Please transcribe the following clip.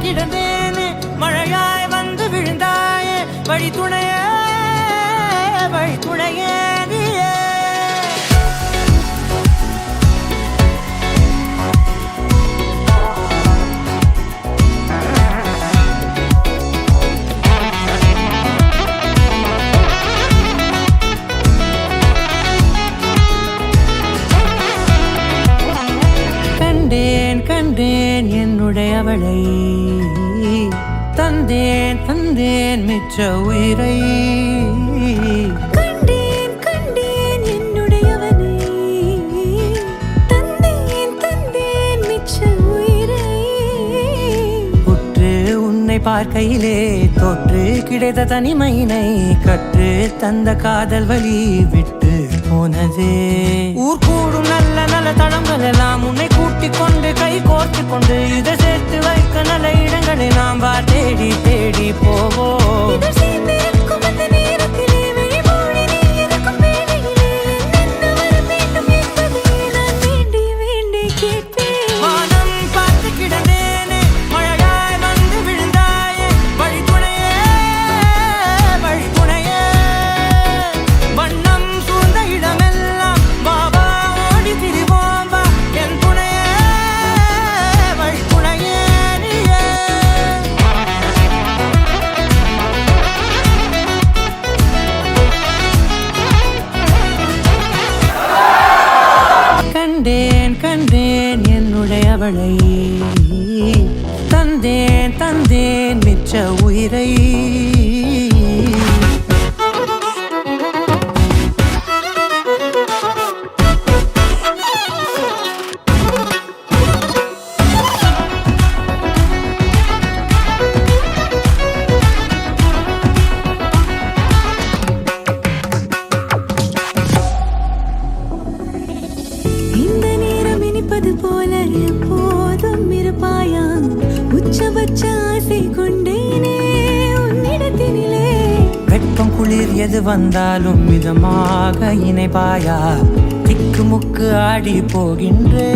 கிடந்தேன் மழையாய் வந்து விழுந்தாயே வழி துணையே நீயே கண்டேன் என்னுடையவளை தந்தேன் மிச்ச உயிரை கண்டேன் என்னுடையவனை தந்தேன் மிச்ச உயிரை உற்று உன்னை பார்க்கையிலே தொற்று கிடைத்த தனிமையினை கற்று தந்த காதல் வழி விட்டு போனதே ஊர் கூடும் நல்ல நல்ல தளங்கள் எல்லாம் உன்னை கூட்டிக் கொண்டு கை கோர்த்து கொண்டு இதை சேர்த்து வைக்க நல்ல இடங்களை நாம் தேடி போவோம் கண்டேன் என்னுடையவளை தந்தேன் மிச்ச உயிரை போல எப்போதும் இருப்பாயா உச்சபட்ச ஆசை கொண்டேனே உன்னிடத்தினிலே வெப்பம் குளிர் எது வந்தாலும் மிதமாக இணைப்பாயா திக்கு முக்கு ஆடி போகின்றே